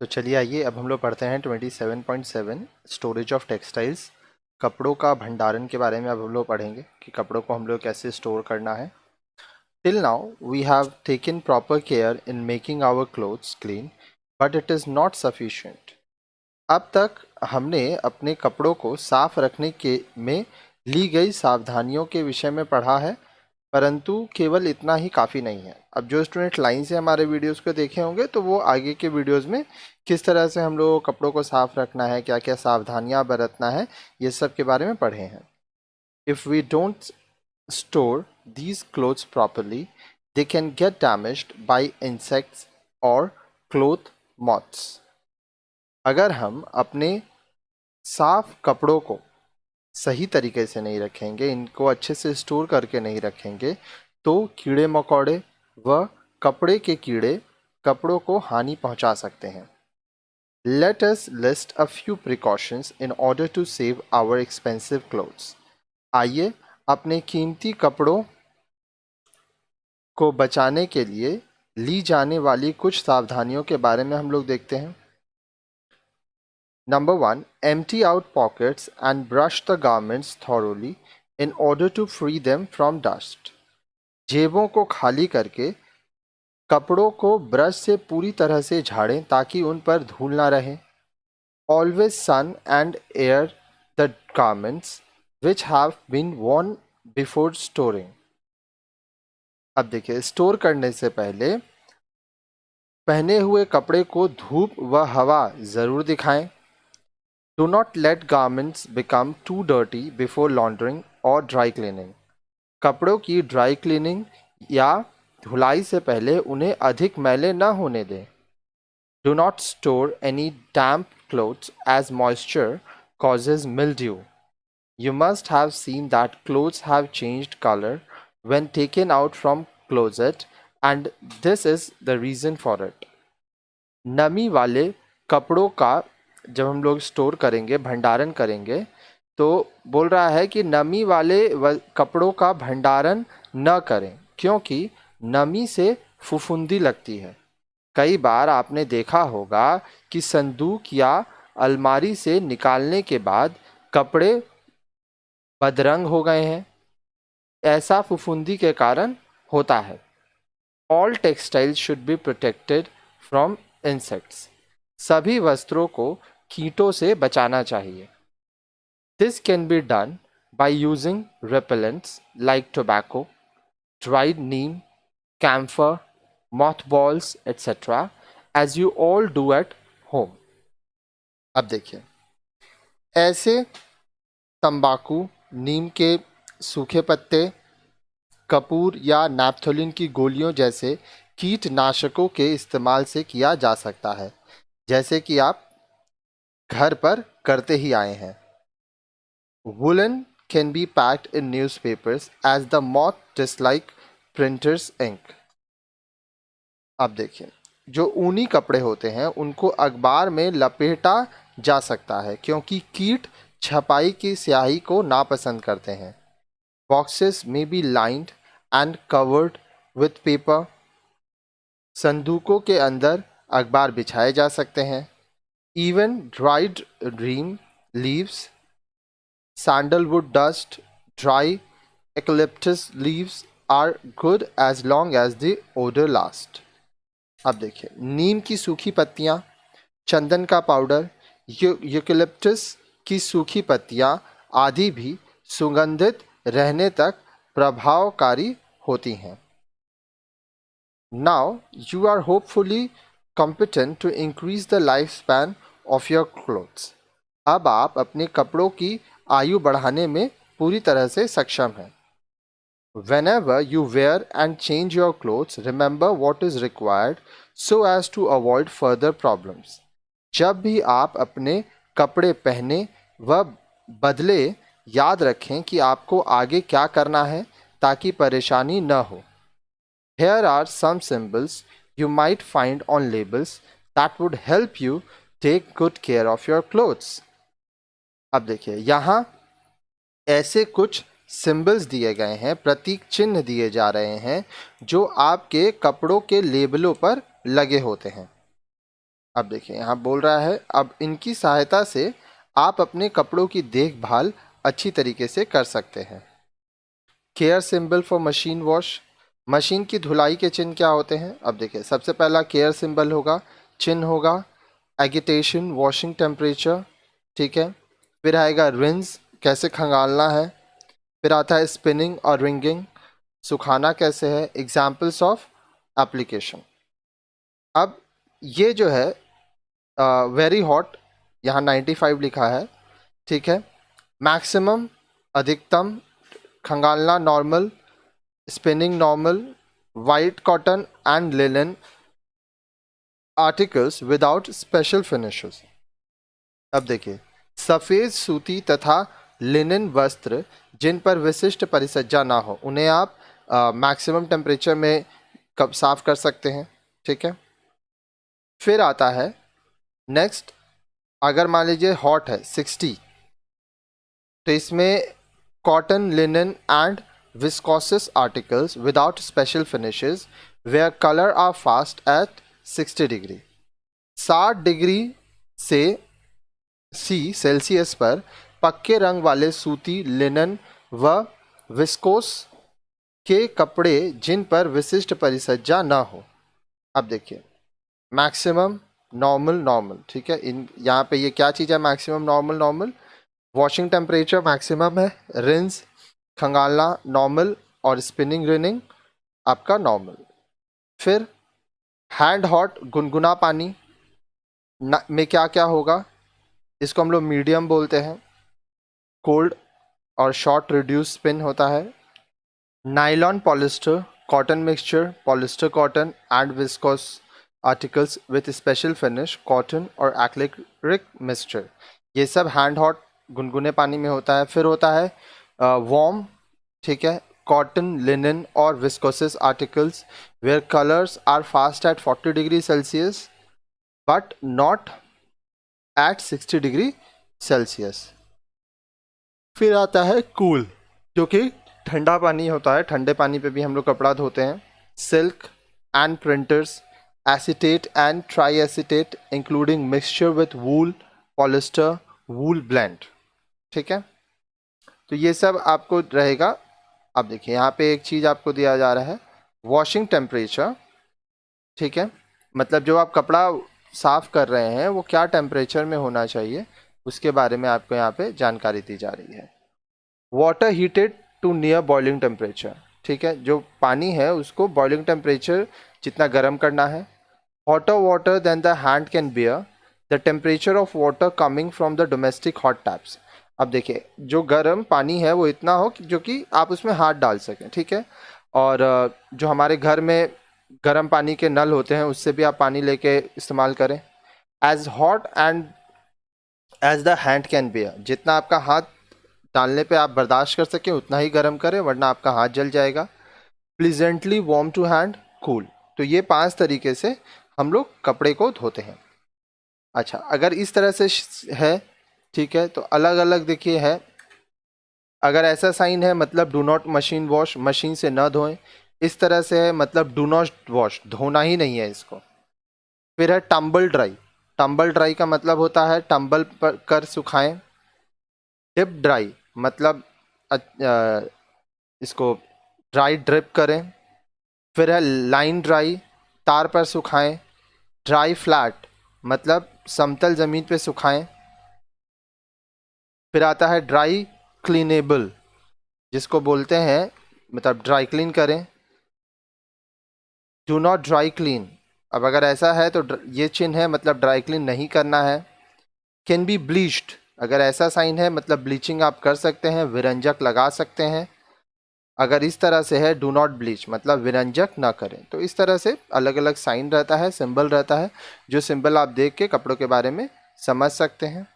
तो चलिए आइए अब हम लोग पढ़ते हैं 27.7 स्टोरेज ऑफ टेक्सटाइल्स। कपड़ों का भंडारण के बारे में अब हम लोग पढ़ेंगे कि कपड़ों को हम लोग कैसे स्टोर करना है। Till now we have taken proper care in making our clothes clean, but it is not sufficient. अब तक हमने अपने कपड़ों को साफ रखने के में ली गई सावधानियों के विषय में पढ़ा है, परंतु केवल इतना ही काफ़ी नहीं है। अब जो स्टूडेंट लाइन से हमारे वीडियोस को देखे होंगे तो वो आगे के वीडियोस में किस तरह से हम लोगों को कपड़ों को साफ रखना है, क्या क्या सावधानियां बरतना है, ये सब के बारे में पढ़े हैं। If we don't store these clothes properly they can get damaged by insects और क्लोथ मॉथ्स। अगर हम अपने साफ कपड़ों को सही तरीके से नहीं रखेंगे, इनको अच्छे से स्टोर करके नहीं रखेंगे, तो कीड़े मकोड़े व कपड़े के कीड़े कपड़ों को हानि पहुंचा सकते हैं। Let us list a few precautions in order to save our expensive clothes. आइए अपने कीमती कपड़ों को बचाने के लिए ली जाने वाली कुछ सावधानियों के बारे में हम लोग देखते हैं। Number 1. Empty out pockets and brush the garments thoroughly in order to free them from dust. जेबों को खाली करके कपड़ों को ब्रश से पूरी तरह से झाड़ें ताकि उन पर धूल ना रहे। Always sun and air the garments which have been worn before storing. अब देखिए, स्टोर करने से पहले पहने हुए कपड़े को धूप व हवा ज़रूर दिखाएं। Do not let garments become too dirty before laundering or dry cleaning. कपड़ों की ड्राई क्लीनिंग या धुलाई से पहले उन्हें अधिक मैले न होने दें। Do not store any damp clothes as moisture causes mildew. You must have seen that clothes have changed color when taken out from closet, and this is the reason for it. नमी वाले कपड़ों का जब हम लोग store करेंगे, भंडारण करेंगे, तो बोल रहा है कि नमी वाले कपड़ों का भंडारण न करें, क्योंकि नमी से फुफुंदी लगती है। कई बार आपने देखा होगा कि संदूक या अलमारी से निकालने के बाद कपड़े बदरंग हो गए हैं। ऐसा फुफुंदी के कारण होता है। All textiles should be protected from insects. सभी वस्त्रों को कीटों से बचाना चाहिए। This can be done by using repellents like tobacco, dried neem, camphor, mothballs, etc. as you all do at home. अब देखिए, ऐसे तंबाकू, नीम के सूखे पत्ते, कपूर या नैप्थोलिन की गोलियों जैसे कीटनाशकों के इस्तेमाल से किया जा सकता है, जैसे कि आप घर पर करते ही आए हैं। Woolen can be packed in newspapers as the moth dislike printer's ink. अब देखिए, जो ऊनी कपड़े होते हैं उनको अखबार में लपेटा जा सकता है, क्योंकि कीट छपाई की स्याही को नापसंद करते हैं। Boxes may be lined and covered with paper. संदूकों के अंदर अखबार बिछाए जा सकते हैं। Even dried neem leaves, sandalwood dust, dry eucalyptus leaves are good as long as the odor lasts. अब देखिए, नीम की सूखी पत्तियाँ, चंदन का पाउडर, यूकेलिप्टस की सूखी पत्तियाँ आदि भी सुगंधित रहने तक प्रभावकारी होती हैं। Now you are hopefully competent to increase the lifespan of your clothes. अब आप अपने कपड़ों की आयु बढ़ाने में पूरी तरह से सक्षम हैं। Whenever you wear and change your clothes, remember what is required so as to avoid further problems. जब भी आप अपने कपड़े पहने व बदले, याद रखें कि आपको आगे क्या करना है ताकि परेशानी न हो। Here are some symbols you might find on labels that would help you take good care of your clothes. अब देखिए, यहाँ ऐसे कुछ सिंबल्स दिए गए हैं, प्रतीक चिन्ह दिए जा रहे हैं जो आपके कपड़ों के लेबलों पर लगे होते हैं। अब देखिए यहाँ बोल रहा है, अब इनकी सहायता से आप अपने कपड़ों की देखभाल अच्छी तरीके से कर सकते हैं। Care symbol for machine wash, machine की धुलाई के चिन्ह क्या होते हैं? अब देखिए सबसे पहला केयर सिंबल होगा, चिन्ह होगा एगिटेशन, वॉशिंग टेम्परेचर, ठीक है। फिर आएगा रिंस, कैसे खंगालना है। फिर आता है स्पिनिंग और रिंगिंग, सुखाना कैसे है। Examples of application. अब ये जो है वेरी हॉट, यहाँ 95 लिखा है, ठीक है। मैक्सिमम अधिकतम, खंगालना normal, spinning normal, white cotton and linen articles without special finishes. अब देखिए सफ़ेद सूती तथा लिनन वस्त्र जिन पर विशिष्ट परिसज्जा ना हो उन्हें आप मैक्सिमम टेम्परेचर में कब साफ कर सकते हैं, ठीक है। फिर आता है नेक्स्ट, अगर मान लीजिए हॉट है 60, तो इसमें cotton, linen and viscose articles without special finishes where colour are fast at 60 degree. 60 degree से सी सेल्सियस पर पक्के रंग वाले सूती, लिनन व विस्कोस के कपड़े जिन पर विशिष्ट परिसज्जा न हो। अब देखिए मैक्सिमम, नॉर्मल, नॉर्मल, ठीक है। इन यहाँ पे ये क्या चीज़ है? Maximum, normal, normal. Washing temperature maximum है, रिंस खंगालना नॉर्मल और स्पिनिंग रिनिंग आपका नॉर्मल। फिर हैंड हॉट, गुनगुना पानी में क्या क्या होगा? इसको हम लोग मीडियम बोलते हैं। कोल्ड और शॉर्ट रिड्यूस स्पिन होता है। Nylon, polyester, cotton mixture, polyester cotton and viscose articles with special finish, cotton और एक्रिलिक मिक्सचर, ये सब हैंड हॉट गुनगुने पानी में होता है। फिर होता है वार्म, ठीक है, कॉटन, लिनन और viscose articles where colours are fast at 40 degree celsius but not at 60 degree celsius. फिर आता है कूल, जो कि ठंडा पानी होता है, ठंडे पानी पे भी हम लोग कपड़ा धोते हैं। Silk and printers, acetate and try acetate including mixture with wool, polyester, wool blend, ठीक है। तो ये सब आपको रहेगा। अब देखिए यहाँ पे एक चीज़ आपको दिया जा रहा है, वॉशिंग टेम्परेचर, ठीक है। मतलब जो आप कपड़ा साफ कर रहे हैं वो क्या टेम्परेचर में होना चाहिए, उसके बारे में आपको यहाँ पे जानकारी दी जा रही है। Water heated to near boiling temperature, ठीक है, जो पानी है उसको बॉइलिंग टेम्परेचर जितना गर्म करना है। Hotter water than the hand can bear, the temperature of water coming from the domestic hot taps. अब देखिए जो गर्म पानी है वो इतना हो जो कि आप उसमें हाथ डाल सकें, ठीक है। और जो हमारे घर में गर्म पानी के नल होते हैं उससे भी आप पानी लेके इस्तेमाल करें। As hot and as the hand can bear, जितना आपका हाथ डालने पे आप बर्दाश्त कर सकें उतना ही गर्म करें वरना आपका हाथ जल जाएगा। Pleasantly warm to hand, cool. तो ये 5 तरीके से हम लोग कपड़े को धोते हैं। अच्छा, अगर इस तरह से है, ठीक है, तो अलग अलग देखिए है। अगर ऐसा साइन है मतलब do not machine wash, machine से न धोएं। इस तरह से है मतलब डू नॉट वॉश, धोना ही नहीं है इसको। फिर है टम्बल ड्राई, टम्बल ड्राई का मतलब होता है टम्बल पर कर सुखाएं। डिप ड्राई मतलब इसको ड्राई ड्रिप करें। फिर है लाइन ड्राई, तार पर सुखाएं। ड्राई फ्लैट मतलब समतल ज़मीन पे सुखाएं। फिर आता है ड्राई क्लीनेबल, जिसको बोलते हैं मतलब ड्राई क्लीन करें। डू नॉट ड्राई क्लीन, अब अगर ऐसा है तो ये चिन्ह है मतलब ड्राई क्लीन नहीं करना है। कैन बी ब्लीच्ड, अगर ऐसा साइन है मतलब ब्लीचिंग आप कर सकते हैं, विरंजक लगा सकते हैं। अगर इस तरह से है डू नॉट ब्लीच मतलब विरंजक ना करें। तो इस तरह से अलग अलग साइन रहता है, सिंबल रहता है, जो सिंबल आप देख के कपड़ों के बारे में समझ सकते हैं।